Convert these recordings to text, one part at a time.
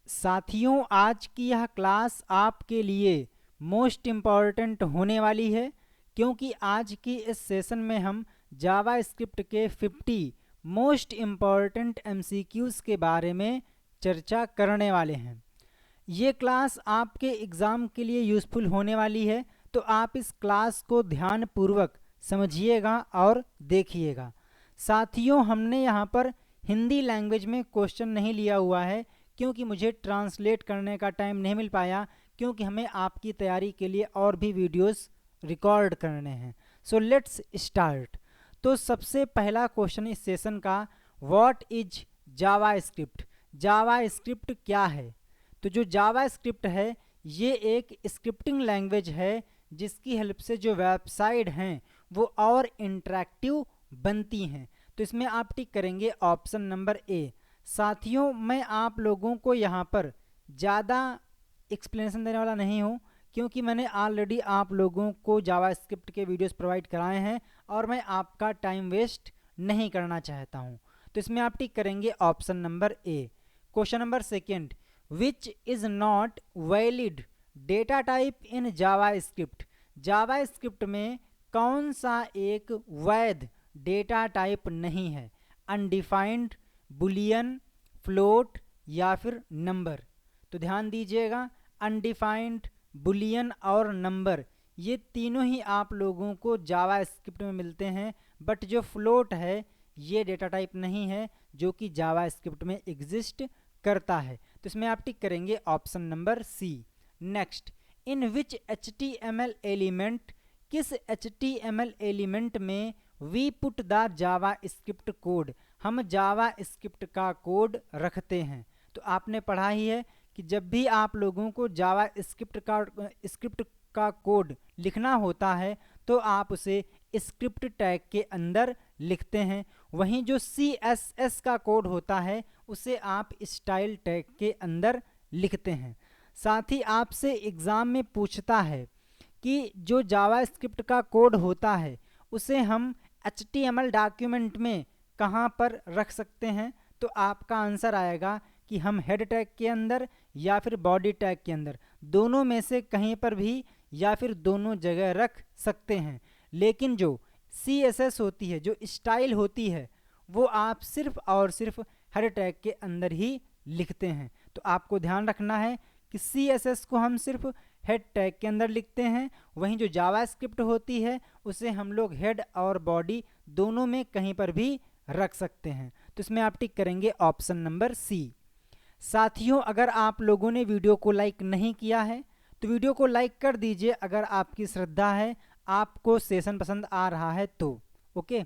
साथियों, आज की यह क्लास आपके लिए मोस्ट इम्पॉर्टेंट होने वाली है, क्योंकि आज की इस सेशन में हम जावा स्क्रिप्ट के 50 मोस्ट इम्पॉर्टेंट एमसीक्यूज़ के बारे में चर्चा करने वाले हैं। ये क्लास आपके एग्ज़ाम के लिए यूज़फुल होने वाली है, तो आप इस क्लास को ध्यानपूर्वक समझिएगा और देखिएगा। साथियों, हमने यहाँ पर हिंदी लैंग्वेज में क्वेश्चन नहीं लिया हुआ है, क्योंकि मुझे ट्रांसलेट करने का टाइम नहीं मिल पाया, क्योंकि हमें आपकी तैयारी के लिए और भी वीडियोस रिकॉर्ड करने हैं। So let's start. तो सबसे पहला क्वेश्चन इस सेशन का, what is Java script? Java script क्या है? तो जो जावा स्क्रिप्ट है, ये एक स्क्रिप्टिंग लैंग्वेज है जिसकी हेल्प से जो वेबसाइट हैं वो और इंटरेक्टिव बनती हैं। तो इसमें आप टिक करेंगे ऑप्शन नंबर ए। साथियों, मैं आप लोगों को यहाँ पर ज़्यादा एक्सप्लेनेशन देने वाला नहीं हूँ, क्योंकि मैंने ऑलरेडी आप लोगों को जावा स्क्रिप्ट के वीडियोस प्रोवाइड कराए हैं और मैं आपका टाइम वेस्ट नहीं करना चाहता हूँ। तो इसमें आप टिक करेंगे option number A. Question number second, which is not valid data type in JavaScript? JavaScript में कौन सा एक वैध डेटा टाइप नहीं है? अनडिफाइंड, बुलियन, फ्लोट या फिर नंबर? तो ध्यान दीजिएगा, अनडिफाइंड, बुलियन और नंबर, ये तीनों ही आप लोगों को जावा स्क्रिप्ट में मिलते हैं, बट जो फ्लोट है ये डेटा टाइप नहीं है जो कि जावा स्क्रिप्ट में एग्जिस्ट करता है। तो इसमें आप टिक करेंगे option number C. Next, in which HTML element, किस HTML एलिमेंट में we put the JavaScript code, हम जावा स्क्रिप्ट का कोड रखते हैं? तो आपने पढ़ा ही है कि जब भी आप लोगों को जावा स्क्रिप्ट का कोड लिखना होता है तो आप उसे स्क्रिप्ट टैग के अंदर लिखते हैं। वहीं जो CSS का कोड होता है उसे आप स्टाइल टैग के अंदर लिखते हैं। साथ ही आपसे एग्ज़ाम में पूछता है कि जो जावा स्क्रिप्ट का कोड होता है उसे हम HTML डॉक्यूमेंट में कहाँ पर रख सकते हैं? तो आपका आंसर आएगा कि हम हेड टैग के अंदर या फिर बॉडी टैग के अंदर, दोनों में से कहीं पर भी या फिर दोनों जगह रख सकते हैं। लेकिन जो CSS होती है, जो स्टाइल होती है, वो आप सिर्फ और सिर्फ हेड टैग के अंदर ही लिखते हैं। तो आपको ध्यान रखना है कि CSS को हम सिर्फ हेड टैग के अंदर लिखते हैं, वहीं जो जावा स्क्रिप्ट होती है उसे हम लोग हेड और बॉडी दोनों में कहीं पर भी रख सकते हैं। तो इसमें आप टिक करेंगे ऑप्शन नंबर सी। साथियों, अगर आप लोगों ने वीडियो को लाइक नहीं किया है तो वीडियो को लाइक कर दीजिए, अगर आपकी श्रद्धा है, आपको सेशन पसंद आ रहा है तो। Okay,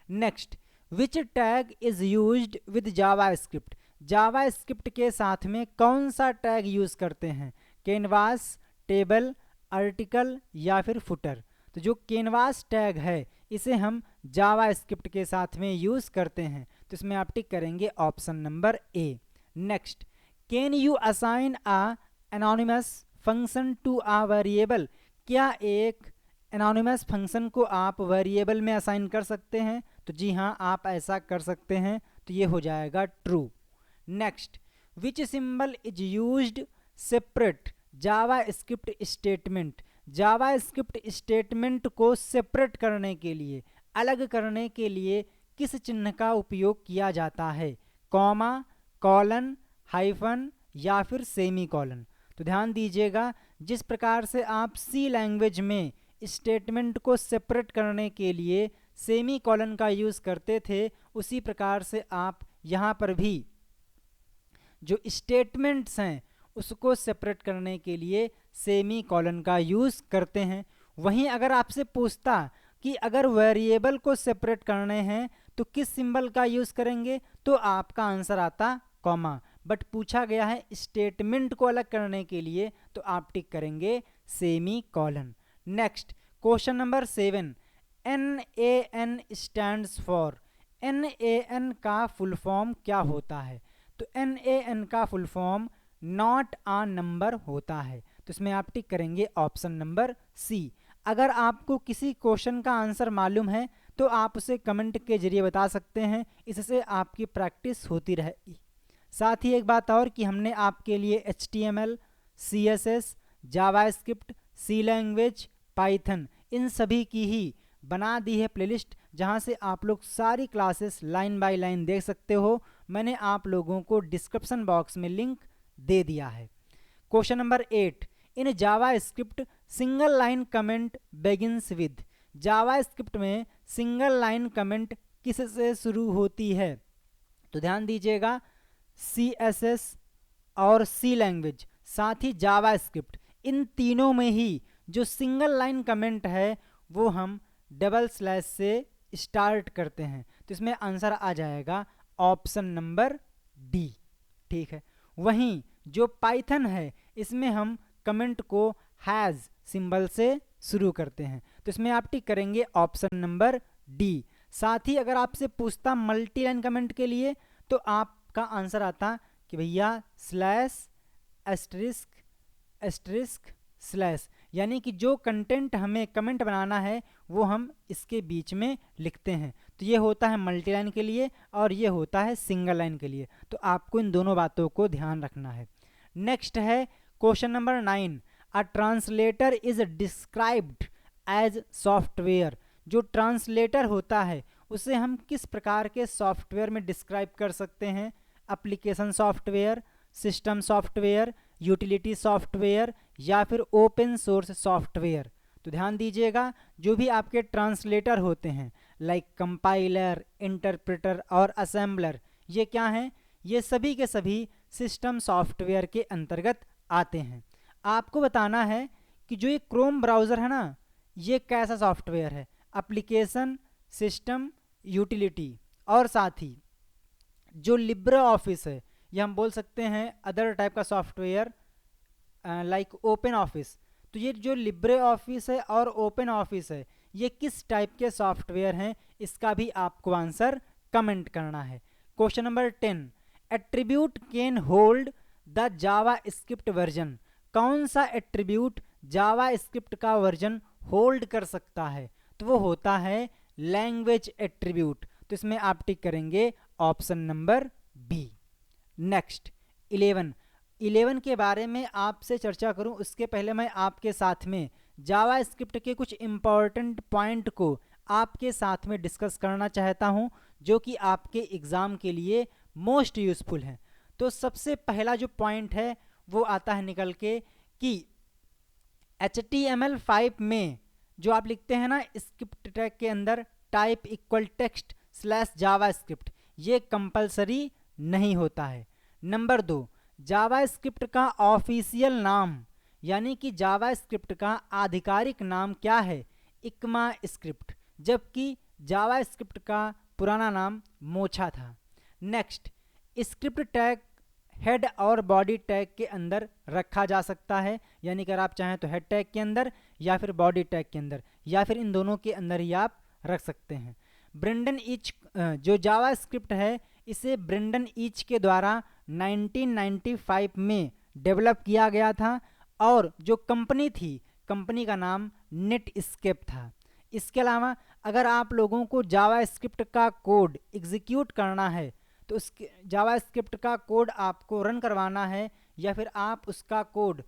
next, which tag is used with Java script? Java script के साथ में कौन सा टैग यूज करते हैं? कैनवास, टेबल, आर्टिकल या फिर फुटर? तो जो कैनवास टैग है इसे हम जावा स्क्रिप्ट के साथ में यूज करते हैं। तो इसमें आप टिक करेंगे option number A. Next, can you assign a anonymous function to a variable? क्या एक एनोनिमस फंक्शन को आप वेरिएबल में असाइन कर सकते हैं? तो जी हाँ, आप ऐसा कर सकते हैं, तो ये हो जाएगा true. Next, which symbol is used separate Java script statement? Java script statement को सेपरेट करने के लिए, अलग करने के लिए किस चिन्ह का उपयोग किया जाता है? कॉमा, कॉलन, हाइफन या फिर सेमी कॉलन? तो ध्यान दीजिएगा, जिस प्रकार से आप सी लैंग्वेज में स्टेटमेंट को सेपरेट करने के लिए सेमी कॉलन का यूज़ करते थे, उसी प्रकार से आप यहाँ पर भी जो स्टेटमेंट्स हैं उसको सेपरेट करने के लिए सेमी कॉलन का यूज़ करते हैं। वहीं अगर आपसे पूछता कि अगर वेरिएबल को सेपरेट करने हैं तो किस सिंबल का यूज़ करेंगे, तो आपका आंसर आता कॉमा, बट पूछा गया है स्टेटमेंट को अलग करने के लिए, तो आप टिक करेंगे semi colon. Next, question number 7, NaN stands for? NaN का फुल फॉर्म क्या होता है? तो NaN का full form not a number होता है। तो इसमें आप टिक करेंगे ऑप्शन नंबर सी। अगर आपको किसी क्वेश्चन का आंसर मालूम है तो आप उसे कमेंट के जरिए बता सकते हैं, इससे आपकी प्रैक्टिस होती रहेगी। साथ ही एक बात और कि हमने आपके लिए HTML, CSS, जावास्क्रिप्ट, सी लैंग्वेज, पाइथन इन सभी की ही बना दी है प्लेलिस्ट, जहां से आप लोग सारी क्लासेस लाइन बाय लाइन देख सकते हो। मैंने आप लोगों को डिस्क्रिप्शन बॉक्स में लिंक दे दिया है। Question number 8, in JavaScript single line comment Begins with. JavaScript में सिंगल लाइन कमेंट किस से शुरू होती है? तो ध्यान दीजिएगा, CSS और सी लैंग्वेज साथ ही जावास्क्रिप्ट, इन तीनों में ही जो सिंगल लाइन कमेंट है वो हम डबल स्लैश से स्टार्ट करते हैं। तो इसमें आंसर आ जाएगा ऑप्शन नंबर डी। ठीक है। वहीं जो पाइथन है इसमें हम कमेंट को हैज़ सिंबल से शुरू करते हैं। तो इसमें आप टिक करेंगे ऑप्शन नंबर डी। साथ ही अगर आपसे पूछता मल्टी लाइन कमेंट के लिए तो आपका आंसर आता कि भैया स्लैश एस्टरिस्क एस्टरिस्क स्लैश, यानी कि जो कंटेंट हमें कमेंट बनाना है वो हम इसके बीच में लिखते हैं। तो ये होता है मल्टी लाइन के लिए और ये होता है सिंगल लाइन के लिए। तो आपको इन दोनों बातों को ध्यान रखना है। नेक्स्ट है question number 9, a translator is described as software. जो ट्रांसलेटर होता है उसे हम किस प्रकार के सॉफ्टवेयर में डिस्क्राइब कर सकते हैं? Application software, system software, utility software या फिर ओपन सोर्स सॉफ्टवेयर। तो ध्यान दीजिएगा, जो भी आपके ट्रांसलेटर होते हैं लाइक कंपाइलर, इंटरप्रेटर और असेंबलर, ये क्या हैं? ये सभी के सभी सिस्टम सॉफ्टवेयर के अंतर्गत आते हैं। आपको बताना है कि जो ये क्रोम ब्राउज़र है ना, ये कैसा सॉफ्टवेयर है? एप्लीकेशन, सिस्टम, यूटिलिटी और साथ ही जो लिब्रे ऑफिस है, ये हम बोल सकते हैं अदर टाइप का सॉफ्टवेयर लाइक ओपन ऑफिस। तो ये जो लिब्रे ऑफिस है और ओपन ऑफिस है, ये किस टाइप के सॉफ्टवेयर हैं, इसका भी आपको आंसर कमेंट करना है। Question number 10, attribute can hold the Java script version. कौन सा एट्रीब्यूट जावा स्क्रिप्ट का वर्जन होल्ड कर सकता है? तो वो होता है लैंग्वेज एट्रीब्यूट। तो इसमें आप टिक करेंगे ऑप्शन नंबर बी। नेक्स्ट 11 के बारे में आपसे चर्चा करूं उसके पहले मैं आपके साथ में जावा स्क्रिप्ट के कुछ इंपॉर्टेंट पॉइंट को आपके साथ में डिस्कस करना चाहता हूं, जो कि आपके एग्ज़ाम के लिए मोस्ट यूज़फुल है। तो सबसे पहला जो पॉइंट है वो आता है निकल के कि HTML5 में जो आप लिखते हैं ना स्क्रिप्ट टैग के अंदर टाइप इक्वल टेक्स्ट स्लैश जावा स्क्रिप्ट, ये कंपलसरी नहीं होता है। नंबर 2, जावा स्क्रिप्ट का ऑफिशियल नाम यानी कि जावा स्क्रिप्ट का आधिकारिक नाम क्या है? इक्मा स्क्रिप्ट, जबकि जावा स्क्रिप्ट का पुराना नाम मोछा था। नेक्स्ट, स्क्रिप्ट टैग हेड और बॉडी टैग के अंदर रखा जा सकता है, यानी कि अगर आप चाहें तो हेड टैग के अंदर या फिर बॉडी टैग के अंदर या फिर इन दोनों के अंदर ही आप रख सकते हैं। ब्रेंडन ईच जो जावा स्क्रिप्ट है इसे ब्रेंडन ईच के द्वारा 1995 में डेवलप किया गया था और जो कंपनी थी, कंपनी का नाम नेटस्केप था। इसके अलावा अगर आप लोगों को जावा स्क्रिप्ट का कोड एग्जीक्यूट करना है तो उसके जावा स्क्रिप्ट का कोड आपको रन करवाना है या फिर आप उसका कोड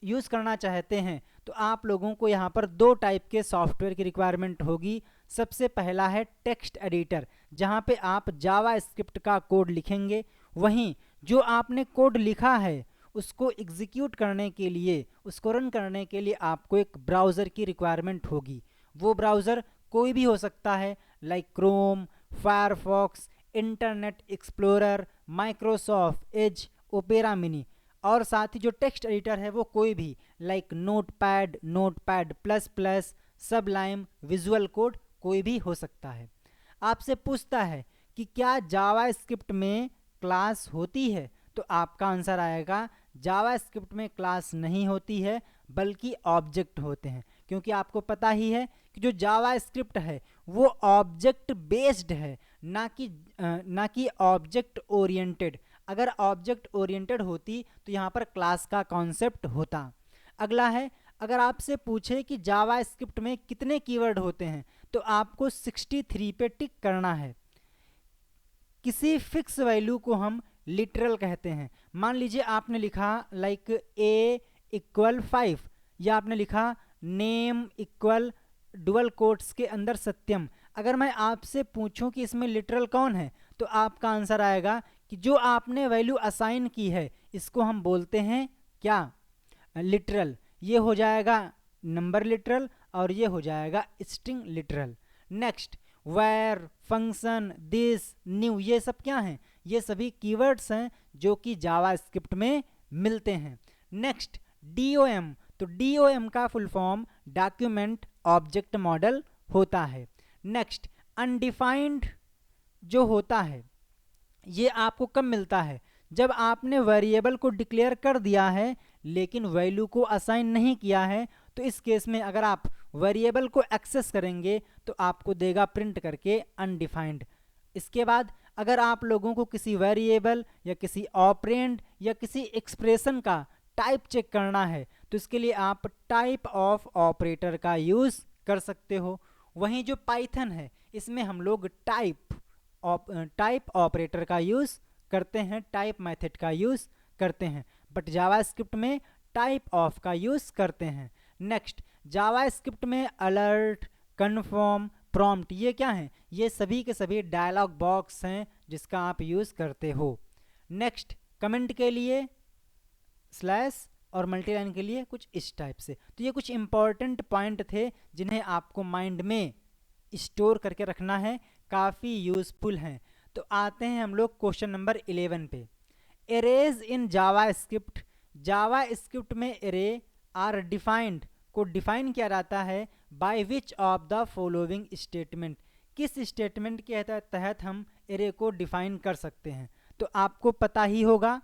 यूज़ करना चाहते हैं तो आप लोगों को यहाँ पर 2 टाइप के सॉफ्टवेयर की रिक्वायरमेंट होगी। सबसे पहला है टेक्स्ट एडिटर, जहाँ पे आप जावा स्क्रिप्ट का कोड लिखेंगे। वहीं जो आपने कोड लिखा है उसको एग्जीक्यूट करने के लिए, उसको रन करने के लिए आपको एक ब्राउज़र की रिक्वायरमेंट होगी। वो ब्राउज़र कोई भी हो सकता है like Chrome, Firefox, internet explorer, Microsoft Edge, opera mini. और साथ ही जो टेक्स्ट एडिटर है वो कोई भी like notepad, notepad plus plus, Sublime, visual code कोई भी हो सकता है। आपसे पूछता है कि क्या जावा स्क्रिप्ट में क्लास होती है? तो आपका आंसर आएगा जावा स्क्रिप्ट में क्लास नहीं होती है बल्कि ऑब्जेक्ट होते हैं, क्योंकि आपको पता ही है कि जो जावा स्क्रिप्ट है वो ऑब्जेक्ट बेस्ड है, ना कि ऑब्जेक्ट ओरिएंटेड। अगर ऑब्जेक्ट ओरिएंटेड होती तो यहाँ पर क्लास का कॉन्सेप्ट होता। अगला है, अगर आपसे पूछे कि जावा स्क्रिप्ट में कितने कीवर्ड होते हैं तो आपको 63 पे टिक करना है। किसी फिक्स वैल्यू को हम लिटरल कहते हैं। मान लीजिए आपने लिखा लाइक a इक्वल 5, या आपने लिखा नेम इक्वल डुअल कोट्स के अंदर सत्यम। अगर मैं आपसे पूछूं कि इसमें लिटरल कौन है, तो आपका आंसर आएगा कि जो आपने वैल्यू असाइन की है इसको हम बोलते हैं क्या, लिटरल। ये हो जाएगा नंबर लिटरल और ये हो जाएगा string literal. Next, where, function, this, new, ये सब क्या हैं, ये सभी कीवर्ड्स हैं जो कि जावास्क्रिप्ट में मिलते हैं। नेक्स्ट, डीओएम, तो डीओएम का full form document object model होता है। नेक्स्ट, अनडिफाइंड जो होता है ये आपको कब मिलता है, जब आपने वेरिएबल को डिक्लेयर कर दिया है लेकिन वैल्यू को असाइन नहीं किया है। तो इस केस में अगर आप वेरिएबल को एक्सेस करेंगे तो आपको देगा प्रिंट करके अनडिफाइंड। इसके बाद अगर आप लोगों को किसी वेरिएबल या किसी ऑपरेंड या किसी एक्सप्रेशन का टाइप चेक करना है तो इसके लिए आप टाइप ऑफ ऑपरेटर का यूज़ कर सकते हो। वहीं जो पाइथन है इसमें हम लोग टाइप ऑपरेटर का यूज़ करते हैं, टाइप मेथड का यूज़ करते हैं, बट जावास्क्रिप्ट में टाइप ऑफ का यूज़ करते हैं। नेक्स्ट, जावास्क्रिप्ट में अलर्ट, कन्फर्म, प्रॉम्प्ट, ये क्या हैं, ये सभी के सभी डायलॉग बॉक्स हैं जिसका आप यूज़ करते हो। नेक्स्ट, कमेंट के लिए स्लैश और मल्टीलाइन के लिए कुछ इस टाइप से। तो ये कुछ इंपॉर्टेंट पॉइंट थे जिन्हें आपको माइंड में स्टोर करके रखना है, काफ़ी यूज़फुल हैं। तो आते हैं हम लोग क्वेश्चन नंबर 11 पे। एरेज इन जावास्क्रिप्ट, जावास्क्रिप्ट में एरे आर डिफाइंड को डिफाइन किया जाता है by which of the following statement, किस स्टेटमेंट के तहत हम एरे को डिफाइन कर सकते हैं। तो आपको पता ही होगा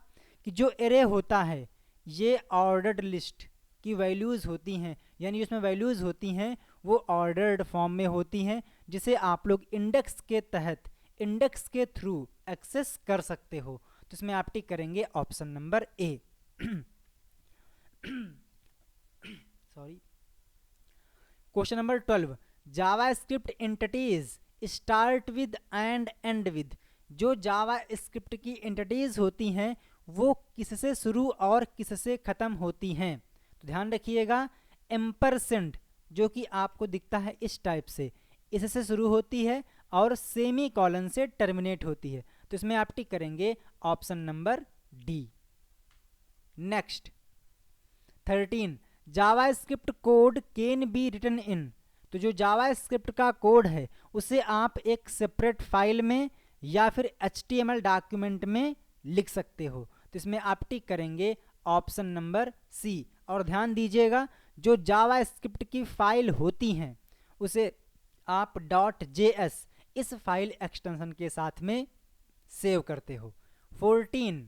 कि जो एरे होता है ये ऑर्डर्ड लिस्ट की वैल्यूज़ होती हैं, यानी उसमें वैल्यूज़ होती हैं वो ऑर्डर्ड फॉर्म में होती हैं, जिसे आप लोग इंडेक्स के तहत, इंडेक्स के थ्रू एक्सेस कर सकते हो। तो इसमें आप टिक करेंगे option number A. Sorry. Question number 12, JavaScript entities start with and and with, जो जावास्क्रिप्ट की एंटिटीज होती हैं वो किससे शुरू और किससे ख़त्म होती हैं। तो ध्यान रखिएगा, एम्परसेंड जो कि आपको दिखता है इस टाइप से, इससे शुरू होती है और सेमी कॉलन से टर्मिनेट होती है। तो इसमें आप टिक करेंगे option number D. Next 13, JavaScript code can be written in, तो जो जावास्क्रिप्ट का कोड है उसे आप एक सेपरेट फाइल में या फिर HTML डॉक्यूमेंट में लिख सकते हो। तो इसमें आप टिक करेंगे ऑप्शन नंबर सी। और ध्यान दीजिएगा, जो जावास्क्रिप्ट की फाइल होती हैं उसे आप .js इस फाइल एक्सटेंशन के साथ में सेव करते हो। 14,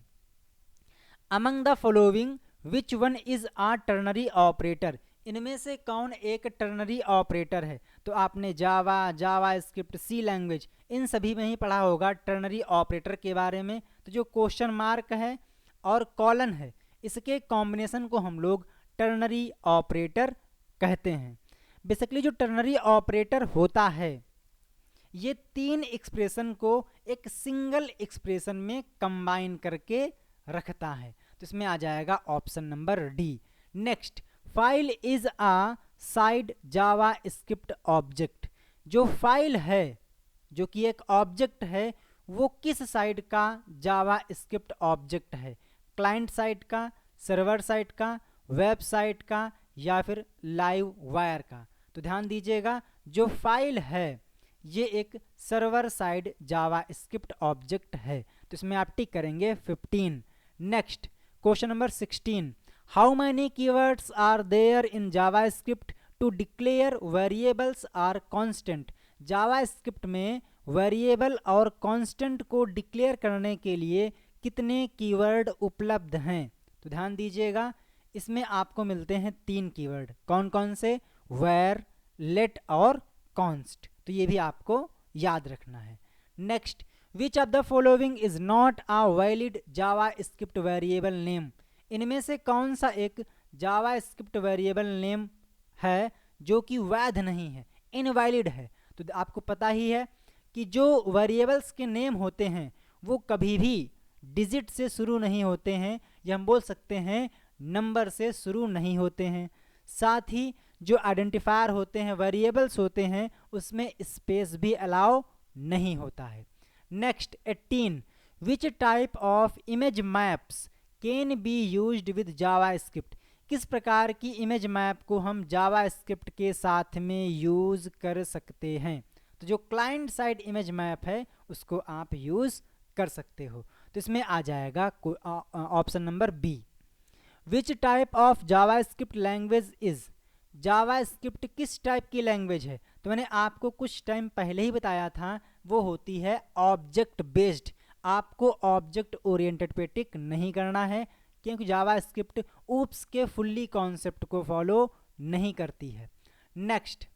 among the following which one is a ternary operator, इनमें से कौन एक टर्नरी ऑपरेटर है। तो आपने जावास्क्रिप्ट, सी लैंग्वेज, इन सभी में ही पढ़ा होगा टर्नरी ऑपरेटर के बारे में। तो जो क्वेश्चन मार्क है और कॉलन है इसके कॉम्बिनेशन को हम लोग टर्नरी ऑपरेटर कहते हैं। बेसिकली जो टर्नरी ऑपरेटर होता है ये 3 एक्सप्रेशन को एक सिंगल एक्सप्रेशन में कंबाइन करके रखता है। तो इसमें आ जाएगा option number D. Next, file is a side JavaScript object, जो फाइल है जो कि एक ऑब्जेक्ट है वो किस साइड का जावास्क्रिप्ट ऑब्जेक्ट है, क्लाइंट साइड का, सर्वर साइड का, वेबसाइट का या फिर लाइव वायर का। तो ध्यान दीजिएगा, जो फाइल है ये एक सर्वर साइड जावास्क्रिप्ट ऑब्जेक्ट है। तो इसमें आप टिक करेंगे 15। Next question number 16, how many keywords are there in JavaScript to declare variables or constant, JavaScript में वेरिएबल और कांस्टेंट को डिक्लेयर करने के लिए कितने कीवर्ड उपलब्ध हैं। तो ध्यान दीजिएगा, इसमें आपको मिलते हैं 3 कीवर्ड, कौन कौन से, वेर, लेट और कॉन्स्ट। तो ये भी आपको याद रखना है। Next, which of the following is not a valid JavaScript variable name, इनमें से कौन सा एक जावास्क्रिप्ट वेरिएबल नेम है जो कि वैध नहीं है, इनवैलिड है। तो आपको पता ही है कि जो वेरिएबल्स के नेम होते हैं वो कभी भी डिजिट से शुरू नहीं होते हैं, या हम बोल सकते हैं नंबर से शुरू नहीं होते हैं। साथ ही जो आइडेंटिफायर होते हैं, वेरिएबल्स होते हैं, उसमें स्पेस भी अलाउ नहीं होता है। Next 18, which type of image maps can be used with JavaScript. किस प्रकार की इमेज मैप को हम जावास्क्रिप्ट के साथ में यूज़ कर सकते हैं। तो जो क्लाइंट साइड इमेज मैप है उसको आप यूज़ कर सकते हो। तो इसमें आ जाएगा option number B. Which type of JavaScript language is. JavaScript किस टाइप की लैंग्वेज है। तो मैंने आपको कुछ टाइम पहले ही बताया था, वो होती है ऑब्जेक्ट बेस्ड। आपको ऑब्जेक्ट ओरिएंटेड पे टिक नहीं करना है, क्योंकि जावास्क्रिप्ट ऊप्स के फुल्ली कॉन्सेप्ट को फॉलो नहीं करती है। नेक्स्ट,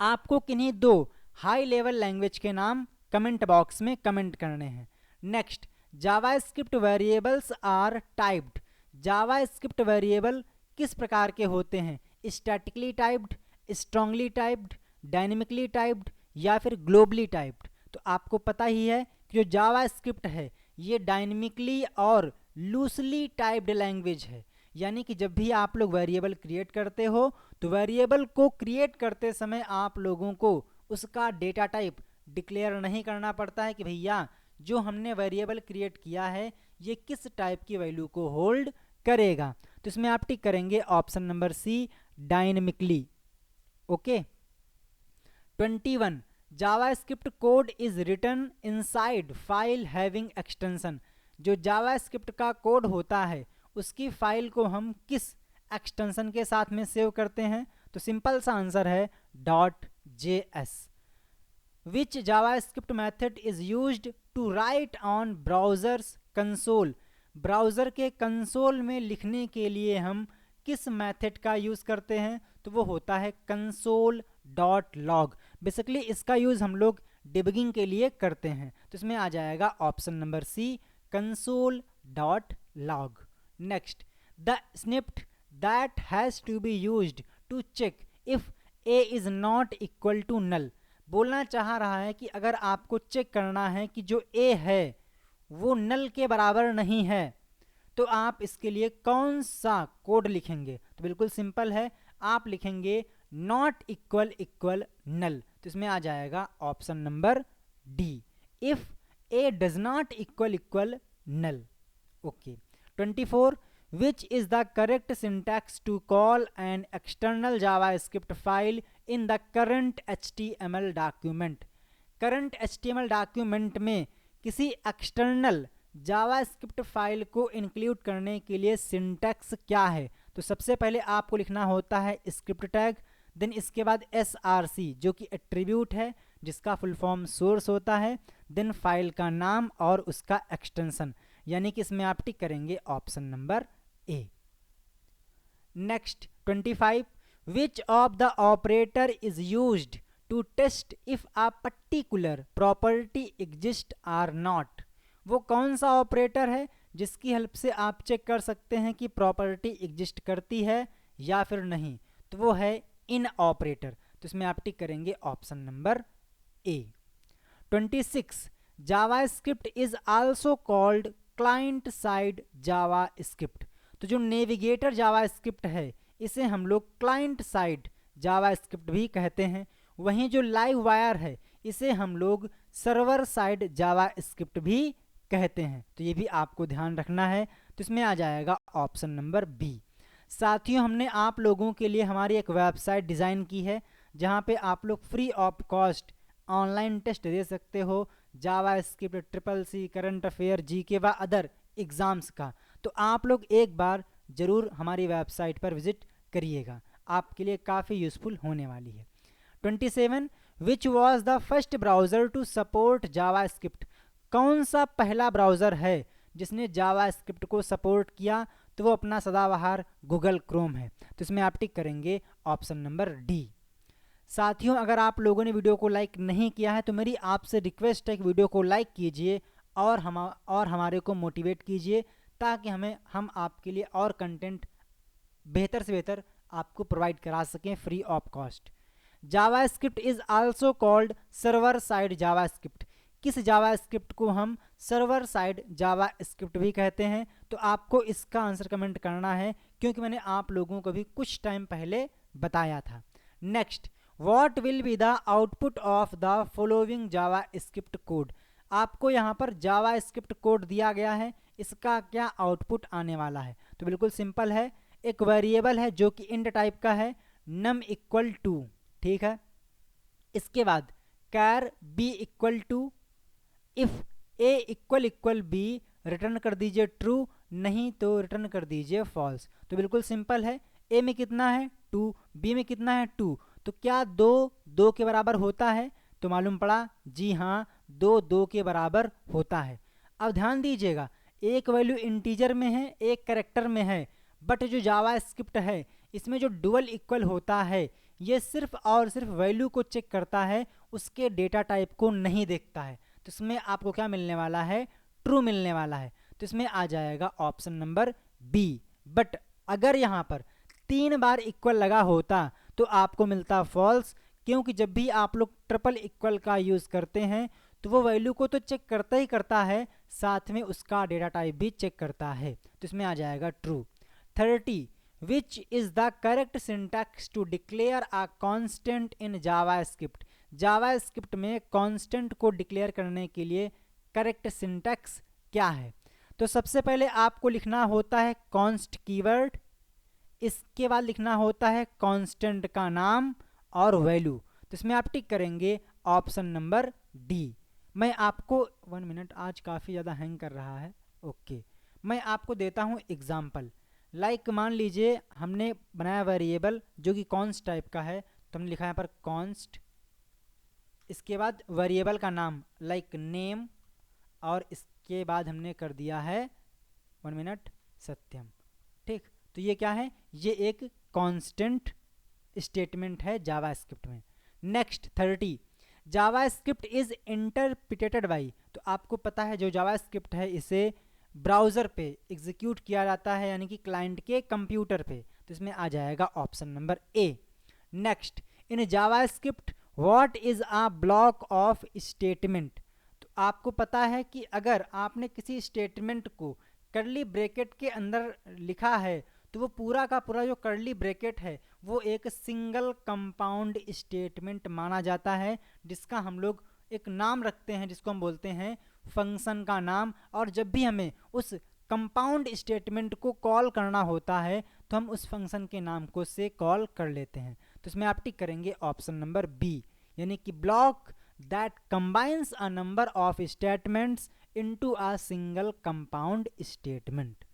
आपको किन्हीं दो हाई लेवल लैंग्वेज के नाम कमेंट बॉक्स में कमेंट करने हैं। Next, JavaScript variables are typed. JavaScript variable किस प्रकार के होते हैं, statically typed, strongly typed, dynamically typed या फिर ग्लोबली टाइप्ड। तो आपको पता ही है कि जो जावास्क्रिप्ट है ये डायनेमिकली और लूसली टाइप्ड लैंग्वेज है, यानी कि जब भी आप लोग वेरिएबल क्रिएट करते हो तो वेरिएबल को क्रिएट करते समय आप लोगों को उसका डेटा टाइप डिक्लेयर नहीं करना पड़ता है कि भैया जो हमने वेरिएबल क्रिएट किया है ये किस टाइप की वैल्यू को होल्ड करेगा। तो इसमें आप टिक करेंगे option number C, dynamically. Okay. 21, JavaScript code is written inside file having extension. जो जावास्क्रिप्ट का कोड होता है उसकी फाइल को हम किस एक्सटेंशन के साथ में सेव करते हैं। तो सिंपल सा आंसर है .js। Which JavaScript method is used to write on browsers console. Browser के कंसोल में लिखने के लिए हम किस मेथड का यूज़ करते हैं। तो वो होता है console.log। बेसिकली इसका यूज़ हम लोग डिबगिंग के लिए करते हैं। तो इसमें आ जाएगा option number C, console.log। Next, the snippet that has to be used to check if a is not equal to null. बोलना चाह रहा है कि अगर आपको चेक करना है कि जो a है वो नल के बराबर नहीं है तो आप इसके लिए कौन सा कोड लिखेंगे। तो बिल्कुल सिंपल है, आप लिखेंगे नॉट इक्वल इक्वल नल। तो इसमें आ जाएगा option number D, if a does not equal equal null. Okay. 24, which is the correct syntax to call an external JavaScript file in the current HTML document. Current HTML document में किसी external JavaScript file को include करने के लिए syntax क्या है। तो सबसे पहले आपको लिखना होता है स्क्रिप्ट टैग, देन इसके बाद src जो कि एट्रीब्यूट है जिसका फुल फॉर्म सोर्स होता है, देन फाइल का नाम और उसका एक्सटेंशन, यानी कि इसमें आप टिक करेंगे option number A. Next 25, which of the operator is used to test if a particular property exist or not. वो कौन सा ऑपरेटर है जिसकी हेल्प से आप चेक कर सकते हैं कि प्रॉपर्टी एग्जिस्ट करती है या फिर नहीं। तो वो है इन ऑपरेटर। तो इसमें आप टिक करेंगे option number A. 26, JavaScript is also called client side JavaScript. तो जो नेविगेटर जावास्क्रिप्ट है इसे हम लोग क्लाइंट साइड जावास्क्रिप्ट भी कहते हैं। वहीं जो लाइव वायर है इसे हम लोग सर्वर साइड जावास्क्रिप्ट भी कहते हैं। तो ये भी आपको ध्यान रखना है। तो इसमें आ जाएगा ऑप्शन नंबर बी। साथियों, हमने आप लोगों के लिए हमारी एक वेबसाइट डिज़ाइन की है जहां पे आप लोग free of cost online test दे सकते हो JavaScript, CCC, current affair, GK व अदर एग्ज़ाम्स का। तो आप लोग एक बार ज़रूर हमारी वेबसाइट पर विजिट करिएगा, आपके लिए काफ़ी यूज़फुल होने वाली है। 27, which was the first browser to support JavaScript. कौन सा पहला ब्राउज़र है जिसने जावास्क्रिप्ट को सपोर्ट किया। तो वो अपना सदाबहार गूगल क्रोम है। तो इसमें आप टिक करेंगे ऑप्शन नंबर डी। साथियों, अगर आप लोगों ने वीडियो को लाइक नहीं किया है तो मेरी आपसे रिक्वेस्ट है कि वीडियो को लाइक कीजिए और हमारे को मोटिवेट कीजिए ताकि हम आपके लिए और कंटेंट बेहतर से बेहतर आपको प्रोवाइड करा सकें free of cost. JavaScript is also called server side JavaScript. किस जावा स्क्रिप्ट को हम सर्वर साइड जावा स्क्रिप्ट भी कहते हैं, तो आपको इसका आंसर कमेंट करना है, क्योंकि मैंने आप लोगों को भी कुछ टाइम पहले बताया था। Next, what will be the output of the following Java script code. आपको यहाँ पर जावा स्क्रिप्ट कोड दिया गया है, इसका क्या आउटपुट आने वाला है। तो बिल्कुल सिंपल है, एक वेरिएबल है जो कि इंट टाइप का है, num इक्वल टू, ठीक है। इसके बाद कैर b equal to, if a equal b return कर दीजिए ट्रू, नहीं तो रिटर्न कर दीजिए फॉल्स। तो बिल्कुल सिंपल है, a में कितना है 2, b में कितना है 2, तो क्या 2 के बराबर होता है, तो मालूम पड़ा जी हाँ 2 के बराबर होता है। अब ध्यान दीजिएगा, एक वैल्यू इंटीजर में है, एक कैरेक्टर में है, बट जो जावा स्क्रिप्ट है इसमें जो डुअल इक्वल होता है ये सिर्फ और सिर्फ वैल्यू को चेक करता है, उसके डेटा टाइप को नहीं देखता है। तो इसमें आपको क्या मिलने वाला है, ट्रू मिलने वाला है। तो इसमें आ जाएगा ऑप्शन नंबर बी। बट अगर यहाँ पर 3 बार इक्वल लगा होता तो आपको मिलता फॉल्स, क्योंकि जब भी आप लोग ट्रिपल इक्वल का यूज़ करते हैं तो वो वैल्यू को तो चेक करता ही करता है, साथ में उसका डेटा टाइप भी चेक करता है। तो इसमें आ जाएगा true. 30, which is the correct syntax to declare a constant in JavaScript. JavaScript में कांस्टेंट को डिक्लेयर करने के लिए करेक्ट सिंटैक्स क्या है। तो सबसे पहले आपको लिखना होता है कॉन्स्ट कीवर्ड, इसके बाद लिखना होता है कांस्टेंट का नाम और वैल्यू। तो इसमें आप टिक करेंगे ऑप्शन नंबर डी। मैं आपको 1 मिनट, आज काफ़ी ज़्यादा हैंग कर रहा है। ओके, मैं आपको देता हूँ एग्जाम्पल। लाइक मान लीजिए हमने बनाया वेरिएबल जो कि कॉन्स्ट टाइप का है, तो हमने लिखा यहाँ पर कॉन्स्ट, इसके बाद वेरिएबल का नाम लाइक नेम, और इसके बाद हमने कर दिया है 1 मिनट सत्यम। ठीक, तो ये क्या है, ये एक कांस्टेंट स्टेटमेंट है जावा स्क्रिप्ट में। Next 30, Java script is interpreted by. तो आपको पता है जो जावा स्क्रिप्ट है इसे ब्राउज़र पे एग्जीक्यूट किया जाता है, यानी कि क्लाइंट के कंप्यूटर पे। तो इसमें आ जाएगा option number A. Next, in Java script what is a block of statement. तो आपको पता है कि अगर आपने किसी स्टेटमेंट को कर्ली ब्रैकेट के अंदर लिखा है तो वो पूरा का पूरा जो कर्ली ब्रैकेट है वो एक सिंगल कंपाउंड स्टेटमेंट माना जाता है, जिसका हम लोग एक नाम रखते हैं जिसको हम बोलते हैं फंक्शन का नाम। और जब भी हमें उस कंपाउंड स्टेटमेंट को कॉल करना होता है तो हम उस फंक्शन के नाम को से कॉल कर लेते हैं। तो इसमें आप टिक करेंगे ऑप्शन नंबर बी, यानी कि block that combines a number of statements into a single compound statement.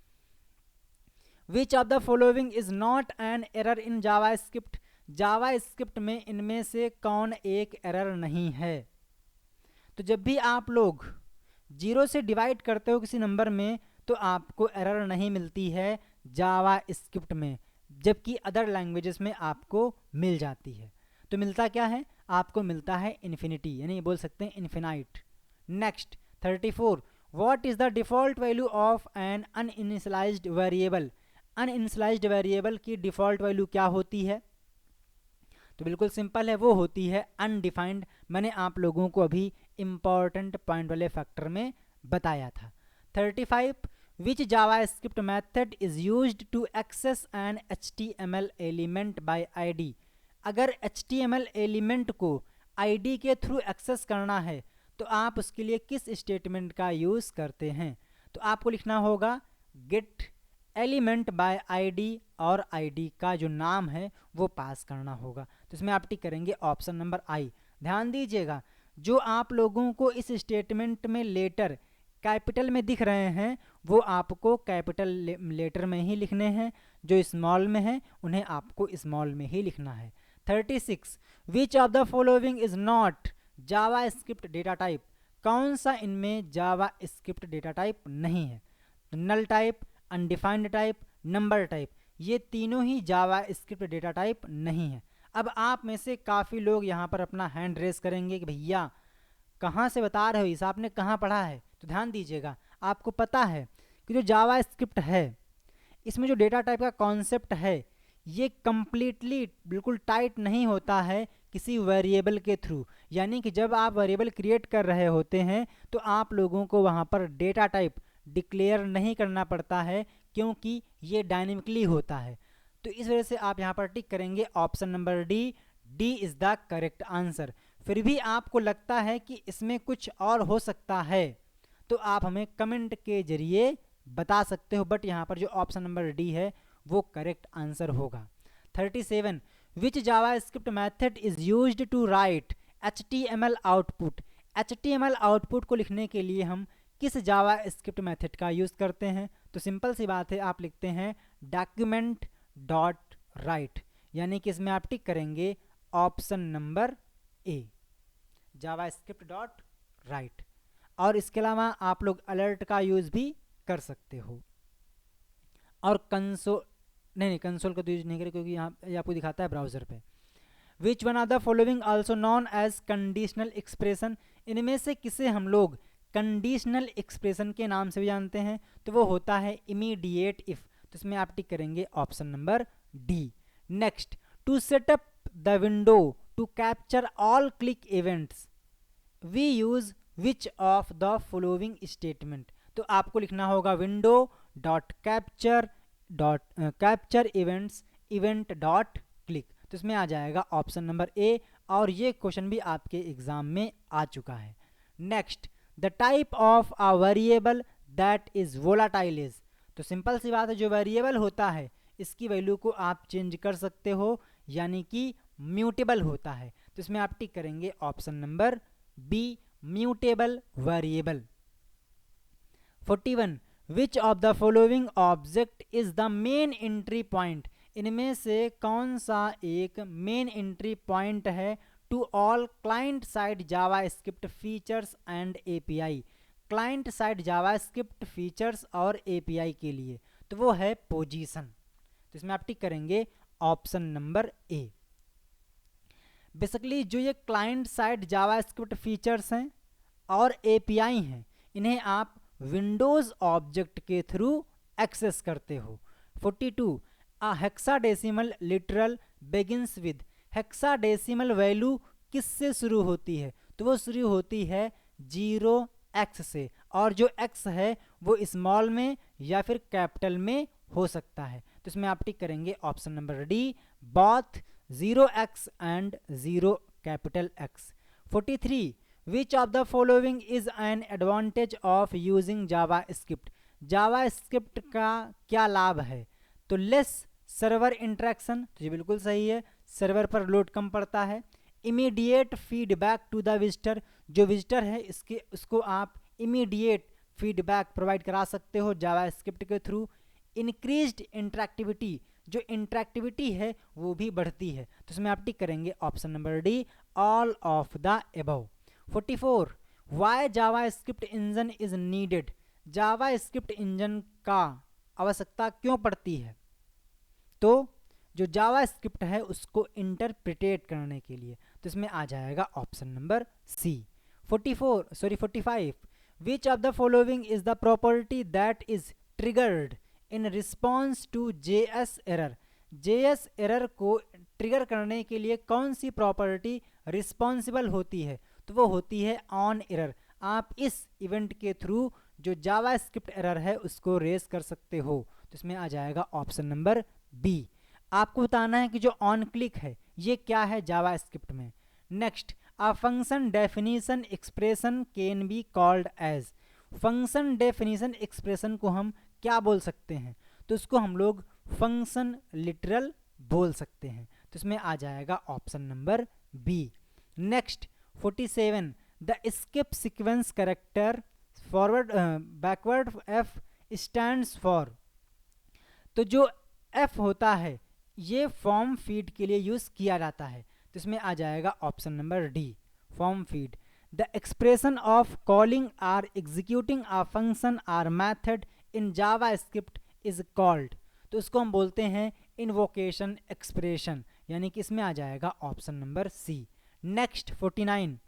Which of the following is not an error in JavaScript. JavaScript में इनमें से कौन एक एरर नहीं है। तो जब भी आप लोग 0 से डिवाइड करते हो किसी नंबर में तो आपको एरर नहीं मिलती है जावा स्क्रिप्ट में, जबकि अदर लैंग्वेजेस में आपको मिल जाती है। तो मिलता क्या है, आपको मिलता है इन्फिनिटी, यानी बोल सकते हैं infinite. Next 34, what is the default value of an uninitialized variable. Uninitialized variable की डिफ़ॉल्ट वैल्यू क्या होती है। तो बिल्कुल सिंपल है, वो होती है अनडिफाइंड। मैंने आप लोगों को अभी इंपॉर्टेंट पॉइंट वाले फैक्टर में बताया था। 35, which JavaScript method is used to access an HTML element by ID। अगर HTML एलिमेंट को ID के थ्रू एक्सेस करना है तो आप उसके लिए किस स्टेटमेंट का यूज़ करते हैं। तो आपको लिखना होगा गेट एलिमेंट बाय ID, और ID का जो नाम है वो पास करना होगा। तो इसमें आप टिक करेंगे ऑप्शन नंबर आई। ध्यान दीजिएगा, जो आप लोगों को इस स्टेटमेंट में लेटर कैपिटल में दिख रहे हैं वो आपको कैपिटल लेटर में ही लिखने हैं, जो स्मॉल में है उन्हें आपको स्मॉल में ही लिखना है। 36, which of the following is not JavaScript data type. कौन सा इनमें जावा स्क्रिप्ट डेटा टाइप नहीं है। Null type, undefined type, number type, ये तीनों ही जावा स्क्रिप्ट डेटा टाइप नहीं है। अब आप में से काफ़ी लोग यहाँ पर अपना हैंड रेस करेंगे कि भैया कहाँ से बता रहे हो, इस आपने कहाँ पढ़ा है। तो ध्यान दीजिएगा, आपको पता है कि जो जावा स्क्रिप्ट है इसमें जो डेटा टाइप का कॉन्सेप्ट है ये कम्प्लीटली बिल्कुल टाइट नहीं होता है, किसी वेरिएबल के थ्रू, यानी कि जब आप वेरिएबल क्रिएट कर रहे होते हैं तो आप लोगों को वहाँ पर डेटा टाइप डिक्लेयर नहीं करना पड़ता है, क्योंकि ये डायनेमिकली होता है। तो इस वजह से आप यहाँ पर टिक करेंगे option number D, D is the correct answer. फिर भी आपको लगता है कि इसमें कुछ और हो सकता है तो आप हमें कमेंट के जरिए बता सकते हो, बट यहाँ पर जो ऑप्शन नंबर डी है वो करेक्ट आंसर होगा। 37 which JavaScript method is used to write HTML output. HTML output को लिखने के लिए हम किस जावास्क्रिप्ट मेथड का यूज़ करते हैं? तो सिंपल सी बात है, आप लिखते हैं डॉक्यूमेंट डॉट राइट, यानी कि इसमें आप टिक करेंगे ऑप्शन नंबर ए, जावास्क्रिप्ट डॉट राइट। और इसके अलावा आप लोग अलर्ट का यूज़ भी कर सकते हो। और कंसोल नहीं, कंसोल का तो यूज नहीं करें क्योंकि यहाँ ये आपको दिखाता है ब्राउजर पे। Which one are the following also known as conditional expression. इनमें से किसे हम लोग कंडीशनल एक्सप्रेशन के नाम से भी जानते हैं? तो वो होता है इमीडिएट इफ। तो इसमें आप टिक करेंगे option number D. Next, to setup the window to capture all click events we use which of the following statement. तो आपको लिखना होगा window dot capture events event dot click. तो इसमें आ जाएगा ऑप्शन नंबर ए, और ये क्वेश्चन भी आपके एग्जाम में आ चुका है। Next, the type of a variable that is volatile is. तो सिंपल सी बात है, जो वेरिएबल होता है इसकी वैल्यू को आप चेंज कर सकते हो, यानी कि म्यूटेबल होता है। तो इसमें आप टिक करेंगे option number B, mutable variable. 41 which of the following object is the main entry point. इनमें से कौन सा एक मेन एंट्री पॉइंट है to all client side JavaScript features and API. Client side JavaScript features और API के लिए, तो वो है पोजीशन। तो इसमें आप टिक करेंगे ऑप्शन नंबर ए। बेसिकली जो ये क्लाइंट साइड जावास्क्रिप्ट फीचर्स हैं और एपीआई हैं, इन्हें आप विंडोज ऑब्जेक्ट के थ्रू एक्सेस करते हो। 42 a hexadecimal literal begins with. Hexadecimal value किससे शुरू होती है? तो वो शुरू होती है 0x से, और जो x है वो स्मॉल में या फिर कैपिटल में हो सकता है। तो इसमें आप टिक करेंगे option number D, both 0x and 0 capital X। 43 which of the following is an advantage of using JavaScript. JavaScript का क्या लाभ है? तो लेस सर्वर इंटरेक्शन, तो ये बिल्कुल सही है, सर्वर पर लोड कम पड़ता है। Immediate feedback to the visitor, जो विजिटर है उसको आप इमीडिएट फीडबैक प्रोवाइड करा सकते हो जावास्क्रिप्ट के थ्रू। इंक्रीज्ड इंटरेक्टिविटी, जो इंटरेक्टिविटी है वो भी बढ़ती है। तो इसमें आप टिक करेंगे option number D, all of the above. 44 why JavaScript engine is needed. JavaScript engine का आवश्यकता क्यों पड़ती है? तो जो जावास्क्रिप्ट है उसको इंटरप्रिटेट करने के लिए। तो इसमें आ जाएगा option number C. 45 which of the following is the property that is triggered in response to JS error. JS error को ट्रिगर करने के लिए कौन सी प्रॉपर्टी रिस्पॉन्सिबल होती है? तो वो होती है ऑन एरर। आप इस इवेंट के थ्रू जो जावास्क्रिप्ट एरर है उसको रेज कर सकते हो। तो इसमें आ जाएगा ऑप्शन नंबर बी। आपको बताना है कि जो ऑन क्लिक है ये क्या है जावास्क्रिप्ट में। Next, a function definition expression can be called as. Function definition expression को हम क्या बोल सकते हैं? तो उसको हम लोग फंक्शन लिटरल बोल सकते हैं। तो इसमें आ जाएगा option number B. Next, 47 the skip sequence character forward backward F stands for. तो जो F होता है ये फॉर्म फीड के लिए यूज किया जाता है। तो इसमें आ जाएगा option number D, form feed. The expression of calling or executing a function or method in JavaScript is called. तो उसको हम बोलते हैं इन्वोकेशन एक्सप्रेशन, यानी कि इसमें आ जाएगा ऑप्शन नंबर सी। नेक्स्ट 49,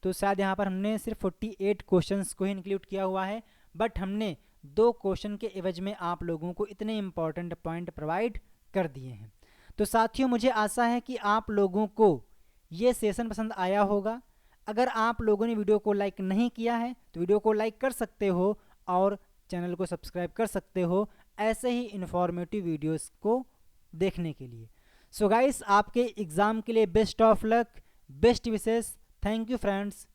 तो शायद यहाँ पर हमने सिर्फ 48 क्वेश्चंस को ही इंक्लूड किया हुआ है, बट हमने 2 क्वेश्चन के एवज में आप लोगों को इतने इंपॉर्टेंट पॉइंट प्रोवाइड कर दिए हैं। तो साथियों मुझे आशा है कि आप लोगों को ये सेशन पसंद आया होगा। अगर आप लोगों ने वीडियो को लाइक नहीं किया है तो वीडियो को लाइक कर सकते हो और चैनल को सब्सक्राइब कर सकते हो ऐसे ही इन्फॉर्मेटिव वीडियोस को देखने के लिए। सो गाइस, आपके एग्ज़ाम के लिए best of luck, best wishes. Thank you friends.